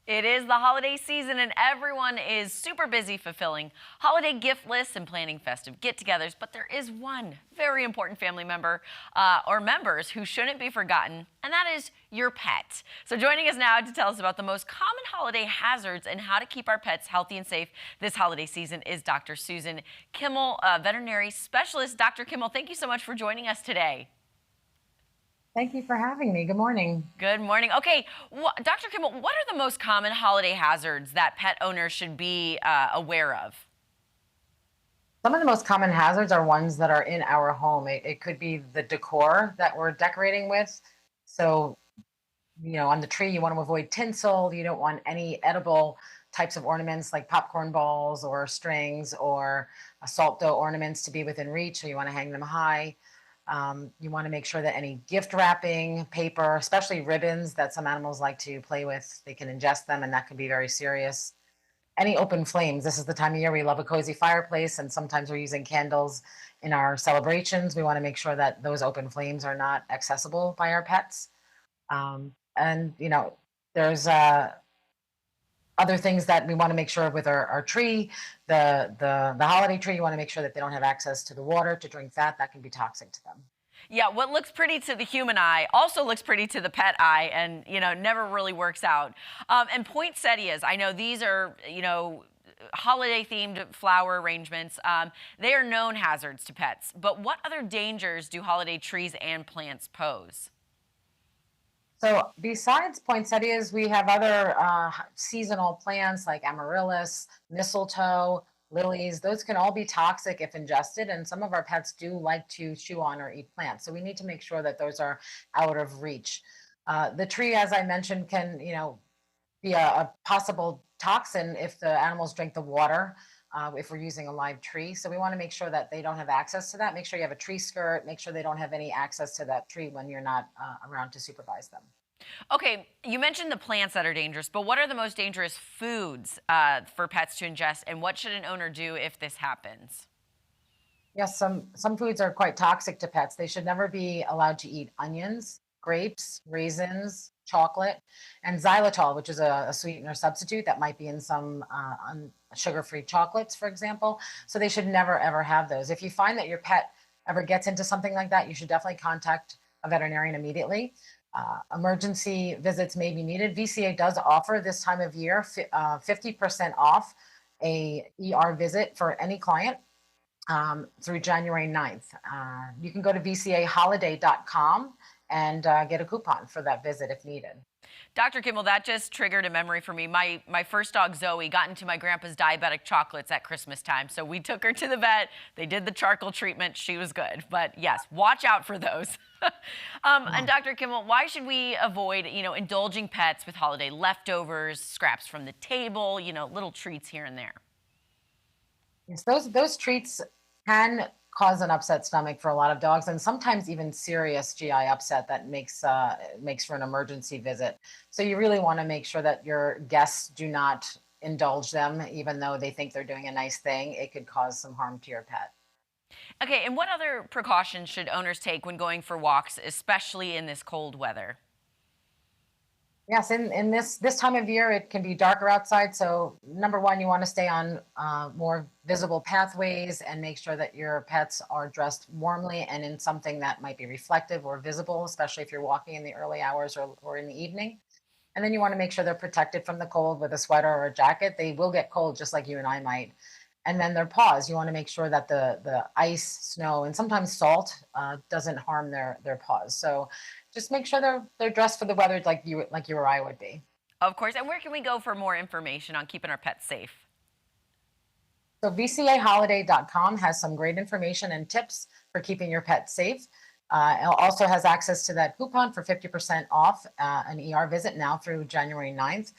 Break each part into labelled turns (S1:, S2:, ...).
S1: It is the holiday season, and everyone is super busy fulfilling holiday gift lists and planning festive get togethers. But there is one very important family member or members who shouldn't be forgotten, and that is your pet. So, joining us now to tell us about the most common holiday hazards and how to keep our pets healthy and safe this holiday season is Dr. Susan Kimmel, veterinary specialist. Dr. Kimmel, thank you so much for joining us today.
S2: Thank you for having me. Good morning.
S1: Good morning. Okay, Dr. Kimmel, what are the most common holiday hazards that pet owners should be aware of?
S2: Some of the most common hazards are ones that are in our home. It could be the decor that we're decorating with. So, on the tree, you want to avoid tinsel. You don't want any edible types of ornaments like popcorn balls or strings or salt dough ornaments to be within reach. So, you want to hang them high. You want to make sure that any gift wrapping, paper, especially ribbons that some animals like to play with, they can ingest them, and that can be very serious. Any open flames. This is the time of year we love a cozy fireplace, and sometimes we're using candles in our celebrations. We want to make sure that those open flames are not accessible by our pets. And there's other things that we want to make sure with our tree, the holiday tree. You want to make sure that they don't have access to the water to drink that can be toxic to them.
S1: Yeah, what looks pretty to the human eye also looks pretty to the pet eye, and never really works out. And poinsettias, I know these are holiday themed flower arrangements. They are known hazards to pets, but what other dangers do holiday trees and plants pose?
S2: So besides poinsettias, we have other seasonal plants like amaryllis, mistletoe, lilies. Those can all be toxic if ingested, and some of our pets do like to chew on or eat plants. So we need to make sure that those are out of reach. The tree, as I mentioned, can be a possible toxin if the animals drink the water. If we're using a live tree. So we want to make sure that they don't have access to that. Make sure you have a tree skirt. Make sure they don't have any access to that tree when you're not around to supervise them.
S1: Okay, you mentioned the plants that are dangerous, but what are the most dangerous foods for pets to ingest, and what should an owner do if this happens?
S2: Yes, some foods are quite toxic to pets. They should never be allowed to eat onions, grapes, raisins, chocolate, and xylitol, which is a sweetener substitute that might be in some sugar-free chocolates, for example. So they should never ever have those. If you find that your pet ever gets into something like that, you should definitely contact a veterinarian immediately. Emergency visits may be needed. VCA does offer this time of year 50% off a ER visit for any client through January 9th. You can go to vcaholiday.com and get a coupon for that visit if needed.
S1: Dr. Kimmel, that just triggered a memory for me. My first dog, Zoe, got into my grandpa's diabetic chocolates at Christmas time. So we took her to the vet. They did the charcoal treatment. She was good. But yes, watch out for those. And Dr. Kimmel, why should we avoid, indulging pets with holiday leftovers, scraps from the table, little treats here and there?
S2: Yes, those treats can cause an upset stomach for a lot of dogs, and sometimes even serious GI upset that makes for an emergency visit. So you really want to make sure that your guests do not indulge them, even though they think they're doing a nice thing. It could cause some harm to your pet.
S1: Okay, and what other precautions should owners take when going for walks, especially in this cold weather?
S2: Yes, in this time of year, it can be darker outside. So number one, you want to stay on more visible pathways and make sure that your pets are dressed warmly and in something that might be reflective or visible, especially if you're walking in the early hours or in the evening. And then you want to make sure they're protected from the cold with a sweater or a jacket. They will get cold just like you and I might. And then their paws, you want to make sure that the ice, snow, and sometimes salt doesn't harm their paws. So just make sure they're dressed for the weather like you or I would be.
S1: Of course. And where can we go for more information on keeping our pets safe?
S2: So vcaholiday.com has some great information and tips for keeping your pet safe. It also has access to that coupon for 50% off an ER visit now through January 9th.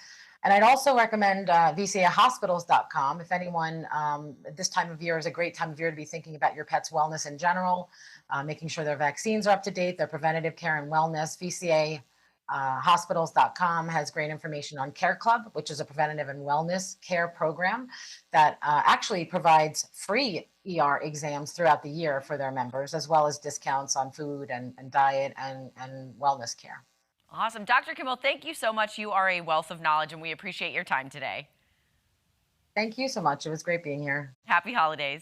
S2: And I'd also recommend vcahospitals.com if anyone, this time of year is a great time of year to be thinking about your pet's wellness in general, making sure their vaccines are up to date, their preventative care and wellness. VCA hospitals.com has great information on Care Club, which is a preventative and wellness care program that actually provides free ER exams throughout the year for their members, as well as discounts on food and diet and wellness care.
S1: Awesome. Dr. Kimmel, thank you so much. You are a wealth of knowledge, and we appreciate your time today.
S2: Thank you so much. It was great being here.
S1: Happy holidays.